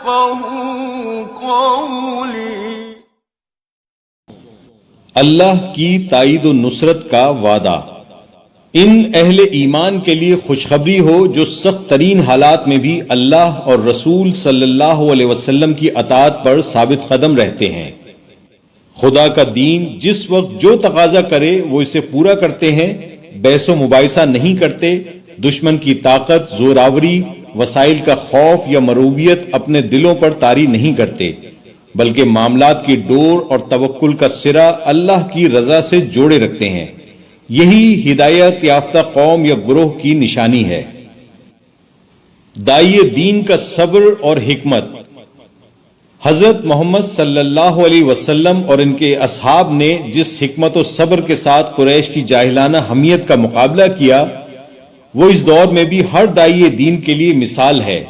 يفقهوا قولي. اللہ کی تائید و نصرت کا وعدہ. ان اہل ایمان کے لیے خوشخبری ہو جو سخت ترین حالات میں بھی اللہ اور رسول صلی اللہ علیہ وسلم کی اطاعت پر ثابت قدم رہتے ہیں. خدا کا دین جس وقت جو تقاضا کرے وہ اسے پورا کرتے ہیں، بحث و مباحثہ نہیں کرتے، دشمن کی طاقت، زوراوری، وسائل کا خوف یا مروبیت اپنے دلوں پر طاری نہیں کرتے، بلکہ معاملات کی ڈور اور توکل کا سرا اللہ کی رضا سے جوڑے رکھتے ہیں. یہی ہدایت یافتہ قوم یا گروہ کی نشانی ہے. داعی دین کا صبر اور حکمت. حضرت محمد صلی اللہ علیہ وسلم اور ان کے اصحاب نے جس حکمت و صبر کے ساتھ قریش کی جاہلانہ حمیت کا مقابلہ کیا، وہ اس دور میں بھی ہر داعی دین کے لیے مثال ہے.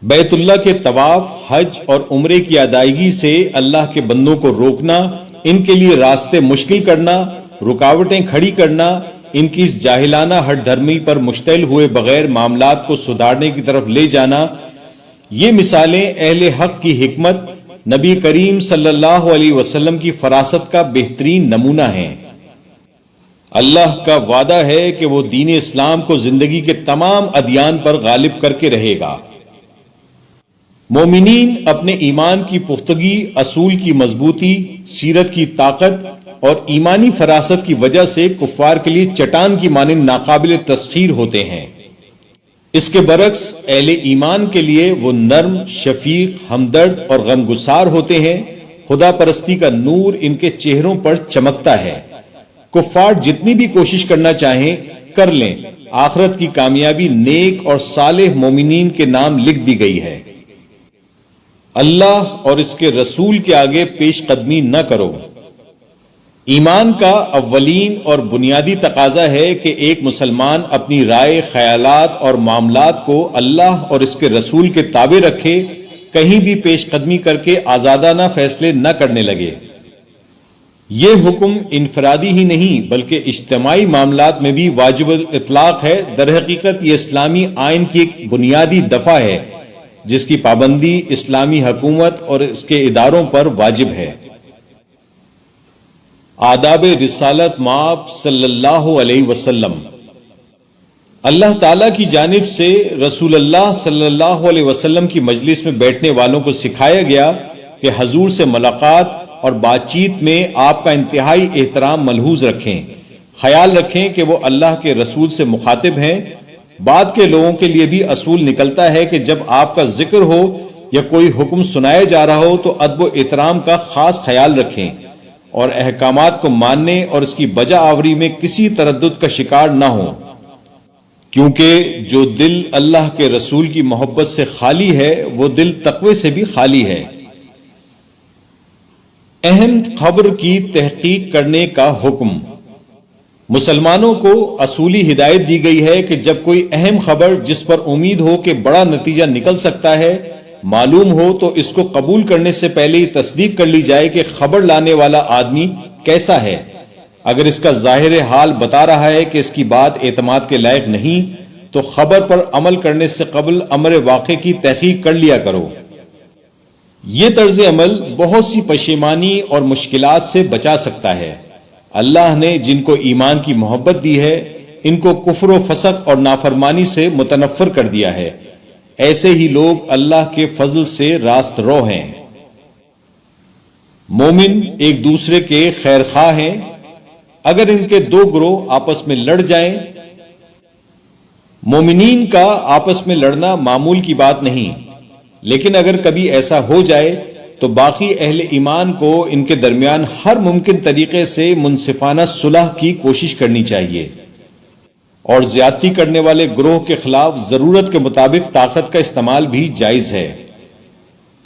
بیت اللہ کے طواف، حج اور عمرے کی ادائیگی سے اللہ کے بندوں کو روکنا، ان کے لیے راستے مشکل کرنا، رکاوٹیں کھڑی کرنا، ان کی اس جاہلانہ ہٹ دھرمی پر مشتعل ہوئے بغیر معاملات کو سدھارنے کی طرف لے جانا، یہ مثالیں اہل حق کی حکمت، نبی کریم صلی اللہ علیہ وسلم کی فراست کا بہترین نمونہ ہیں. اللہ کا وعدہ ہے کہ وہ دین اسلام کو زندگی کے تمام ادیان پر غالب کر کے رہے گا. مومنین اپنے ایمان کی پختگی، اصول کی مضبوطی، سیرت کی طاقت اور ایمانی فراست کی وجہ سے کفار کے لیے چٹان کی مانند ناقابل تسخیر ہوتے ہیں. اس کے برعکس اہل ایمان کے لیے وہ نرم، شفیق، ہمدرد اور غمگسار ہوتے ہیں. خدا پرستی کا نور ان کے چہروں پر چمکتا ہے. کفار جتنی بھی کوشش کرنا چاہیں کر لیں، آخرت کی کامیابی نیک اور صالح مومنین کے نام لکھ دی گئی ہے. اللہ اور اس کے رسول کے آگے پیش قدمی نہ کرو. ایمان کا اولین اور بنیادی تقاضا ہے کہ ایک مسلمان اپنی رائے، خیالات اور معاملات کو اللہ اور اس کے رسول کے تابع رکھے، کہیں بھی پیش قدمی کر کے آزادانہ فیصلے نہ کرنے لگے. یہ حکم انفرادی ہی نہیں بلکہ اجتماعی معاملات میں بھی واجب الاطلاق ہے. در حقیقت یہ اسلامی آئین کی ایک بنیادی دفعہ ہے جس کی پابندی اسلامی حکومت اور اس کے اداروں پر واجب ہے. آداب رسالت مآب صلی اللہ علیہ وسلم. اللہ تعالیٰ کی جانب سے رسول اللہ صلی اللہ علیہ وسلم کی مجلس میں بیٹھنے والوں کو سکھایا گیا کہ حضور سے ملاقات اور بات چیت میں آپ کا انتہائی احترام ملحوظ رکھیں. خیال رکھیں کہ وہ اللہ کے رسول سے مخاطب ہیں. بعد کے لوگوں کے لیے بھی اصول نکلتا ہے کہ جب آپ کا ذکر ہو یا کوئی حکم سنایا جا رہا ہو تو ادب و احترام کا خاص خیال رکھیں اور احکامات کو ماننے اور اس کی بجا آوری میں کسی تردد کا شکار نہ ہو، کیونکہ جو دل اللہ کے رسول کی محبت سے خالی ہے وہ دل تقوی سے بھی خالی ہے. اہم خبر کی تحقیق کرنے کا حکم. مسلمانوں کو اصولی ہدایت دی گئی ہے کہ جب کوئی اہم خبر جس پر امید ہو کہ بڑا نتیجہ نکل سکتا ہے معلوم ہو تو اس کو قبول کرنے سے پہلے ہی تصدیق کر لی جائے کہ خبر لانے والا آدمی کیسا ہے. اگر اس کا ظاہر حال بتا رہا ہے کہ اس کی بات اعتماد کے لائق نہیں تو خبر پر عمل کرنے سے قبل امر واقع کی تحقیق کر لیا کرو. یہ طرز عمل بہت سی پشیمانی اور مشکلات سے بچا سکتا ہے. اللہ نے جن کو ایمان کی محبت دی ہے ان کو کفر و فسق اور نافرمانی سے متنفر کر دیا ہے. ایسے ہی لوگ اللہ کے فضل سے راست رو ہیں. مومن ایک دوسرے کے خیر خواہ ہیں. اگر ان کے دو گروہ آپس میں لڑ جائیں، مومنین کا آپس میں لڑنا معمول کی بات نہیں، لیکن اگر کبھی ایسا ہو جائے تو باقی اہل ایمان کو ان کے درمیان ہر ممکن طریقے سے منصفانہ صلح کی کوشش کرنی چاہیے اور زیادتی کرنے والے گروہ کے خلاف ضرورت کے مطابق طاقت کا استعمال بھی جائز ہے.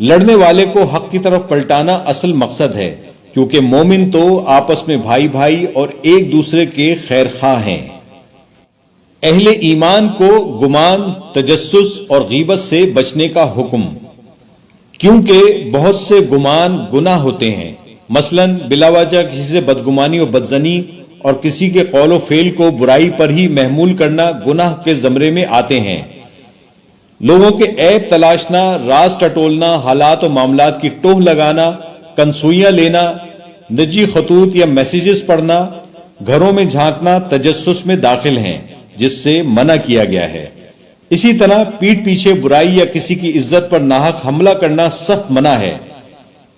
لڑنے والے کو حق کی طرف پلٹانا اصل مقصد ہے، کیونکہ مومن تو آپس میں بھائی بھائی اور ایک دوسرے کے خیر خواہ ہیں. اہل ایمان کو گمان، تجسس اور غیبت سے بچنے کا حکم، کیونکہ بہت سے گمان گناہ ہوتے ہیں. مثلا بلا وجہ کسی سے بدگمانی و بدظنی اور کسی کے قول و فعل کو برائی پر ہی محمول کرنا گناہ کے زمرے میں آتے ہیں. لوگوں کے عیب تلاشنا، راز ٹٹولنا، حالات و معاملات کی ٹوہ لگانا، کنسوئیاں لینا، نجی خطوط یا میسیجز پڑھنا، گھروں میں جھانکنا تجسس میں داخل ہیں، جس سے منع کیا گیا ہے۔ اسی طرح پیٹھ پیچھے برائی یا کسی کی عزت پر ناحق حملہ کرنا سخت منع ہے،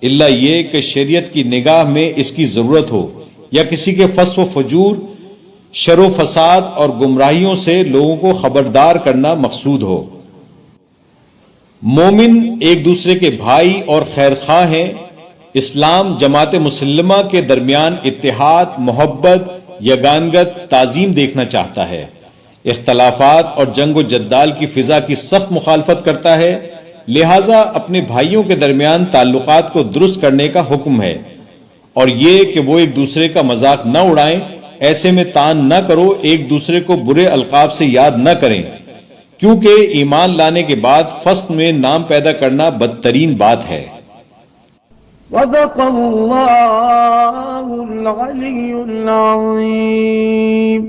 الا یہ کہ شریعت کی نگاہ میں اس کی ضرورت ہو یا کسی کے فسق و فجور، شر و فساد اور گمراہیوں سے لوگوں کو خبردار کرنا مقصود ہو۔ مومن ایک دوسرے کے بھائی اور خیر خواہ ہیں۔ اسلام جماعت مسلمہ کے درمیان اتحاد، محبت، یگانگت، تعظیم دیکھنا چاہتا ہے، اختلافات اور جنگ و جدال کی فضا کی سخت مخالفت کرتا ہے، لہذا اپنے بھائیوں کے درمیان تعلقات کو درست کرنے کا حکم ہے، اور یہ کہ وہ ایک دوسرے کا مذاق نہ اڑائیں، ایسے میں تان نہ کرو، ایک دوسرے کو برے القاب سے یاد نہ کریں، کیونکہ ایمان لانے کے بعد فسق میں نام پیدا کرنا بدترین بات ہے۔ صدق اللہ العلی العظیم۔